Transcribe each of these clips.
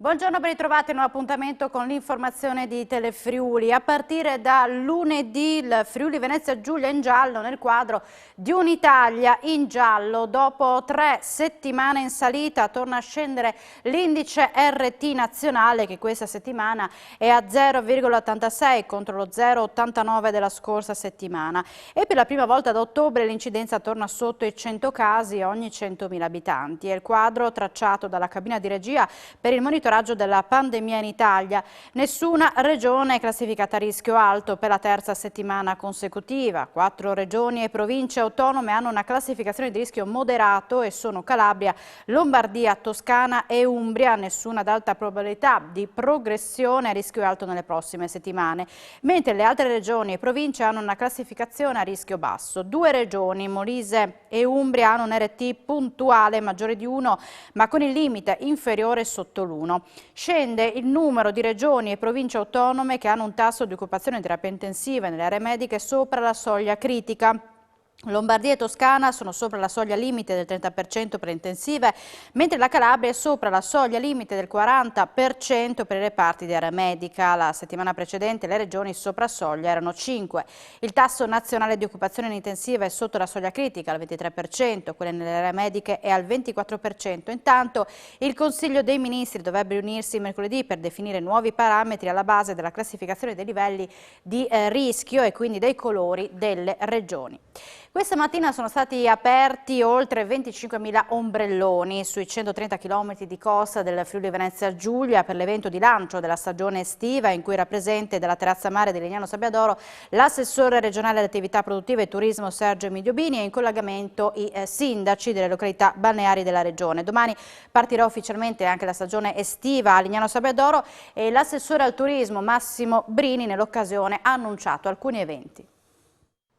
Buongiorno, ben ritrovati a un nuovo appuntamento con l'informazione di Telefriuli. A partire da lunedì il Friuli Venezia Giulia in giallo nel quadro di un'Italia in giallo. Dopo 3 settimane in salita torna a scendere l'indice RT nazionale che questa settimana è a 0,86 contro lo 0,89 della scorsa settimana. E per la prima volta da ottobre l'incidenza torna sotto i 100 casi ogni 100.000 abitanti. È il quadro tracciato dalla cabina di regia per il monitoraggio della pandemia in Italia. Nessuna regione è classificata a rischio alto per la terza settimana consecutiva. 4 regioni e province autonome hanno una classificazione di rischio moderato e sono Calabria, Lombardia, Toscana e Umbria. Nessuna ad alta probabilità di progressione a rischio alto nelle prossime settimane, mentre le altre regioni e province hanno una classificazione a rischio basso. 2 regioni, Molise e Umbria, hanno un RT puntuale maggiore di 1 ma con il limite inferiore sotto l'1. Scende il numero di regioni e province autonome che hanno un tasso di occupazione in terapia intensiva nelle aree mediche sopra la soglia critica. Lombardia e Toscana sono sopra la soglia limite del 30% per le intensive, mentre la Calabria è sopra la soglia limite del 40% per i reparti di area medica. La settimana precedente le regioni sopra soglia erano 5. Il tasso nazionale di occupazione in intensiva è sotto la soglia critica al 23%, quelle nelle aree mediche è al 24%. Intanto il Consiglio dei Ministri dovrebbe riunirsi mercoledì per definire nuovi parametri alla base della classificazione dei livelli di rischio e quindi dei colori delle regioni. Questa mattina sono stati aperti oltre 25.000 ombrelloni sui 130 km di costa del Friuli Venezia Giulia per l'evento di lancio della stagione estiva, in cui era presente dalla terrazza mare di Legnano Sabbiadoro l'assessore regionale alle attività produttive e turismo Sergio Emilio Bini e in collegamento i sindaci delle località balneari della regione. Domani partirà ufficialmente anche la stagione estiva a Legnano Sabbiadoro e l'assessore al turismo Massimo Brini nell'occasione ha annunciato alcuni eventi.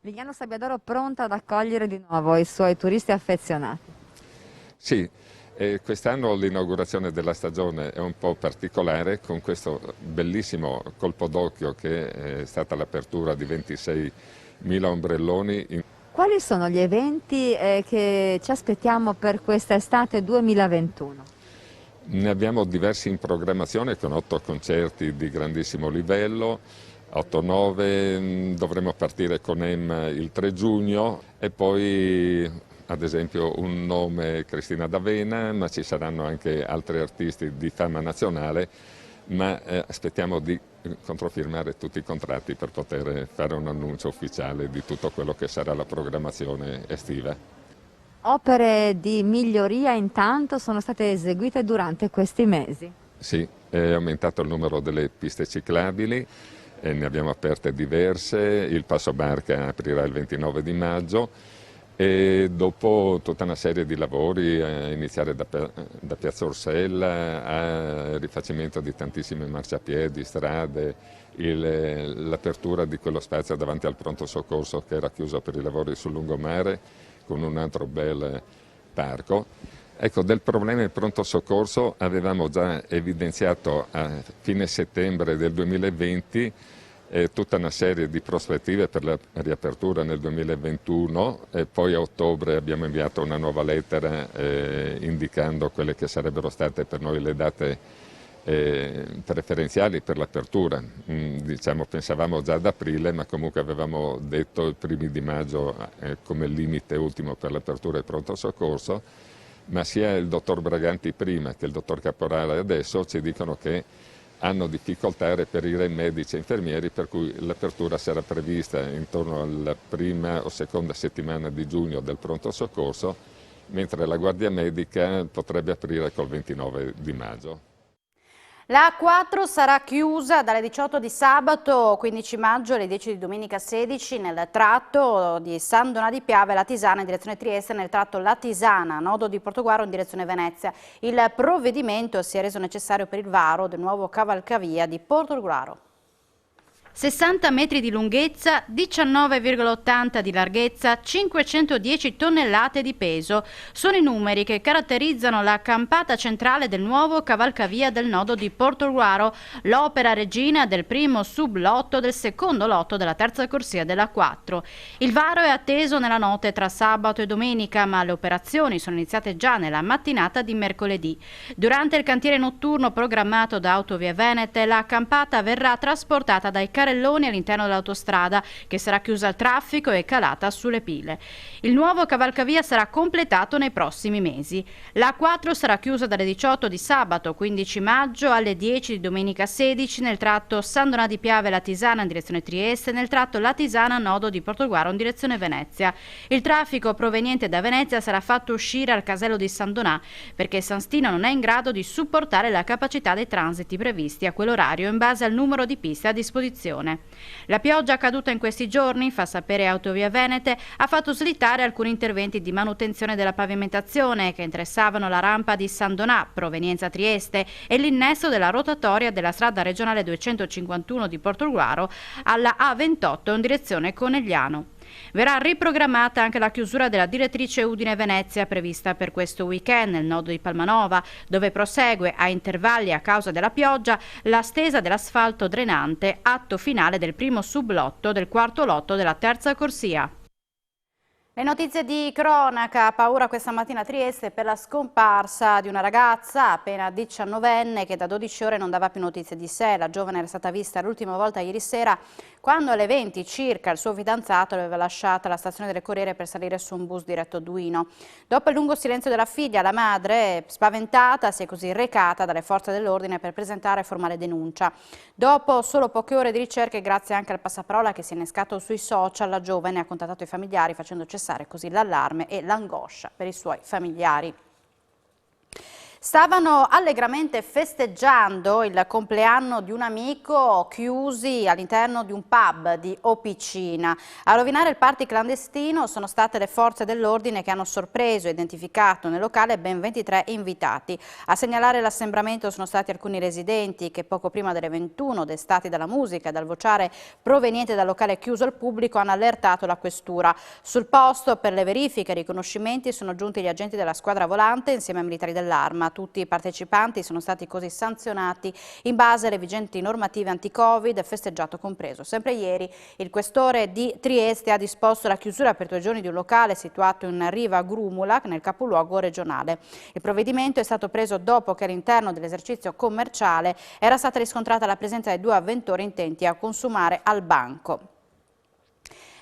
Legnano Sabbiadoro pronta ad accogliere di nuovo i suoi turisti affezionati. Sì, quest'anno l'inaugurazione della stagione è un po' particolare con questo bellissimo colpo d'occhio che è stata l'apertura di 26.000 ombrelloni. Quali sono gli eventi che ci aspettiamo per questa estate 2021? Ne abbiamo diversi in programmazione con 8 concerti di grandissimo livello. 8-9, dovremo partire con il 3 giugno e poi ad esempio un nome Cristina D'Avena, ma ci saranno anche altri artisti di fama nazionale, ma aspettiamo di controfirmare tutti i contratti per poter fare un annuncio ufficiale di tutto quello che sarà la programmazione estiva. Opere di miglioria intanto sono state eseguite durante questi mesi? Sì, è aumentato il numero delle piste ciclabili. Ne abbiamo aperte diverse, il Passo Barca aprirà il 29 di maggio e dopo tutta una serie di lavori, a iniziare da Piazza Orsella al rifacimento di tantissimi marciapiedi, strade, l'apertura di quello spazio davanti al pronto soccorso che era chiuso per i lavori sul lungomare con un altro bel parco. Ecco, del problema del pronto soccorso avevamo già evidenziato a fine settembre del 2020 tutta una serie di prospettive per la riapertura nel 2021 e poi a ottobre abbiamo inviato una nuova lettera indicando quelle che sarebbero state per noi le date preferenziali per l'apertura. Diciamo, pensavamo già ad aprile, ma comunque avevamo detto i primi di maggio come limite ultimo per l'apertura del pronto soccorso. Ma sia il dottor Braganti prima che il dottor Caporale adesso ci dicono che hanno difficoltà a reperire medici e infermieri, per cui l'apertura sarà prevista intorno alla prima o seconda settimana di giugno del pronto soccorso, mentre la Guardia Medica potrebbe aprire col 29 di maggio. La A4 sarà chiusa dalle 18 di sabato 15 maggio alle 10 di domenica 16 nel tratto di San Donà di Piave La Tisana in direzione Trieste, nel tratto La Tisana, nodo di Portoguaro in direzione Venezia. Il provvedimento si è reso necessario per il varo del nuovo cavalcavia di Portoguaro. 60 metri di lunghezza, 19,80 di larghezza, 510 tonnellate di peso. Sono i numeri che caratterizzano la campata centrale del nuovo cavalcavia del nodo di Portogruaro, l'opera regina del primo sublotto del secondo lotto della terza corsia della 4. Il varo è atteso nella notte tra sabato e domenica, ma le operazioni sono iniziate già nella mattinata di mercoledì. Durante il cantiere notturno programmato da Autovie Venete, la campata verrà trasportata dai carrelloni all'interno dell'autostrada, che sarà chiusa al traffico e calata sulle pile. Il nuovo cavalcavia sarà completato nei prossimi mesi. La 4 sarà chiusa dalle 18 di sabato 15 maggio alle 10 di domenica 16 nel tratto San Donà di Piave Latisana in direzione Trieste e nel tratto Latisana Nodo di Portogruaro in direzione Venezia. Il traffico proveniente da Venezia sarà fatto uscire al casello di San Donà perché San Stino non è in grado di supportare la capacità dei transiti previsti a quell'orario in base al numero di piste a disposizione. La pioggia accaduta in questi giorni, fa sapere Autovie Venete, ha fatto slittare alcuni interventi di manutenzione della pavimentazione che interessavano la rampa di San Donà, provenienza Trieste, e l'innesto della rotatoria della strada regionale 251 di Portogruaro alla A28 in direzione Conegliano. Verrà riprogrammata anche la chiusura della direttrice Udine-Venezia prevista per questo weekend nel nodo di Palmanova, dove prosegue a intervalli a causa della pioggia la stesa dell'asfalto drenante, atto finale del primo sublotto del quarto lotto della terza corsia. Le notizie di cronaca, paura questa mattina a Trieste per la scomparsa di una ragazza appena 19enne che da 12 ore non dava più notizie di sé. La giovane era stata vista l'ultima volta ieri sera quando alle 20 circa il suo fidanzato l'aveva lasciata alla stazione del Corriere per salire su un bus diretto a Duino. Dopo il lungo silenzio della figlia, la madre, spaventata, si è così recata dalle forze dell'ordine per presentare formale denuncia. Dopo solo poche ore di ricerche, grazie anche al passaparola che si è innescato sui social, la giovane ha contattato i familiari facendo cessare così l'allarme e l'angoscia per i suoi familiari. Stavano allegramente festeggiando il compleanno di un amico chiusi all'interno di un pub di Opicina. A rovinare il party clandestino sono state le forze dell'ordine che hanno sorpreso e identificato nel locale ben 23 invitati. A segnalare l'assembramento sono stati alcuni residenti che poco prima delle 21, destati dalla musica e dal vociare proveniente dal locale chiuso al pubblico, hanno allertato la questura. Sul posto per le verifiche e i riconoscimenti sono giunti gli agenti della squadra volante insieme ai militari dell'Arma. Tutti i partecipanti sono stati così sanzionati in base alle vigenti normative anti-Covid, festeggiato compreso. Sempre ieri il questore di Trieste ha disposto la chiusura per 2 giorni di un locale situato in Riva Grumula, nel capoluogo regionale. Il provvedimento è stato preso dopo che all'interno dell'esercizio commerciale era stata riscontrata la presenza di 2 avventori intenti a consumare al banco.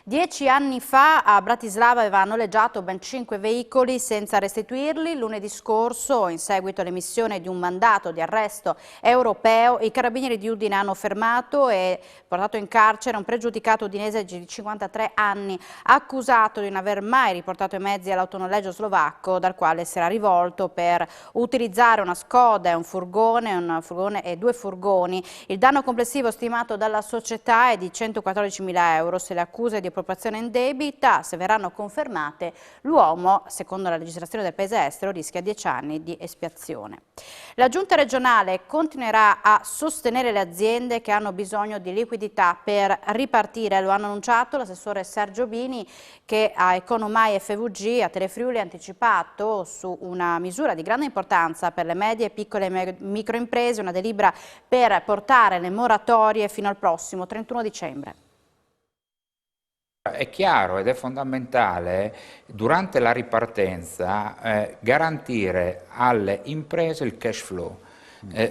10 anni fa a Bratislava aveva noleggiato ben 5 veicoli senza restituirli. Lunedì scorso, in seguito all'emissione di un mandato di arresto europeo, i carabinieri di Udine hanno fermato e portato in carcere un pregiudicato udinese di 53 anni, accusato di non aver mai riportato i mezzi all'autonoleggio slovacco dal quale si era rivolto per utilizzare una Skoda e un furgone e 2 furgoni. Il danno complessivo stimato dalla società è di 114.000 euro. Se le accuse di appropriazione indebita, se verranno confermate, l'uomo, secondo la legislazione del paese estero, rischia 10 anni di espiazione. La Giunta regionale continuerà a sostenere le aziende che hanno bisogno di liquidità per ripartire. Lo hanno annunciato l'assessore Sergio Bini, che a Economai FVG a Telefriuli ha anticipato su una misura di grande importanza per le medie e piccole microimprese, una delibera per portare le moratorie fino al prossimo 31 dicembre. È chiaro ed è fondamentale durante la ripartenza garantire alle imprese il cash flow,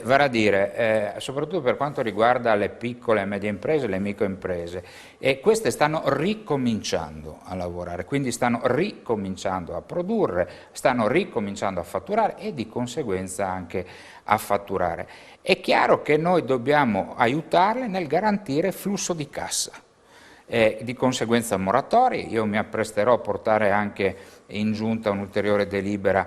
vale a dire soprattutto per quanto riguarda le piccole e medie imprese, le microimprese, e queste stanno ricominciando a lavorare, quindi stanno ricominciando a produrre, stanno ricominciando a fatturare e di conseguenza anche a fatturare. È chiaro che noi dobbiamo aiutarle nel garantire flusso di cassa. Di conseguenza moratorie. Io mi appresterò a portare anche in giunta un'ulteriore delibera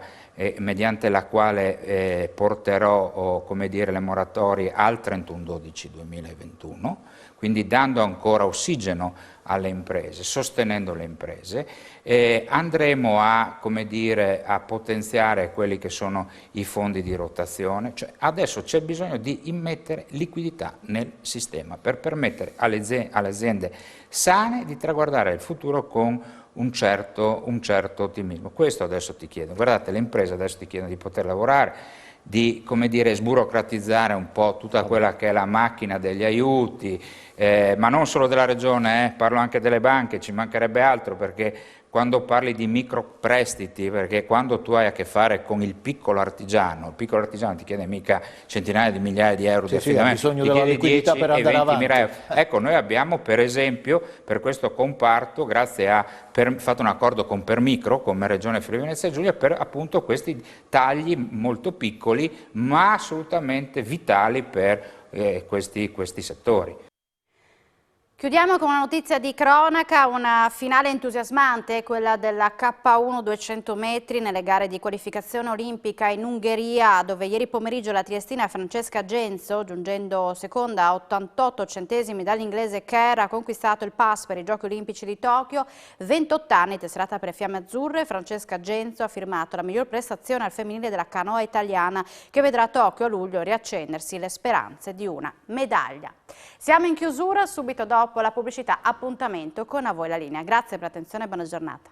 mediante la quale porterò come dire, le moratorie al 31/12/2021, quindi dando ancora ossigeno alle imprese, sostenendo le imprese. Andremo a, come dire, a potenziare quelli che sono i fondi di rotazione, cioè adesso c'è bisogno di immettere liquidità nel sistema per permettere alle aziende sane di traguardare il futuro con un certo ottimismo. Questo adesso ti chiedo, guardate, le imprese adesso ti chiedono di poter lavorare, di, come dire, sburocratizzare un po' tutta quella che è la macchina degli aiuti, ma non solo della regione, parlo anche delle banche, ci mancherebbe altro, perché quando parli di microprestiti, perché quando tu hai a che fare con il piccolo artigiano ti chiede mica centinaia di migliaia di euro di affidamento, ha bisogno della liquidità per andare avanti. Ecco, noi abbiamo per esempio per questo comparto, grazie a fatto un accordo con Permicro, come Regione Friuli Venezia Giulia, per appunto questi tagli molto piccoli ma assolutamente vitali per questi settori. Chiudiamo con una notizia di cronaca, una finale entusiasmante, quella della K1 200 metri nelle gare di qualificazione olimpica in Ungheria, dove ieri pomeriggio la triestina Francesca Genzo, giungendo seconda a 88 centesimi dall'inglese Kerr, ha conquistato il pass per i Giochi Olimpici di Tokyo. 28 anni, tesserata per le fiamme azzurre, Francesca Genzo ha firmato la miglior prestazione al femminile della canoa italiana, che vedrà a Tokyo a luglio riaccendersi le speranze di una medaglia. Siamo in chiusura, subito dopo la pubblicità, appuntamento con A Voi la Linea. Grazie per l'attenzione e buona giornata.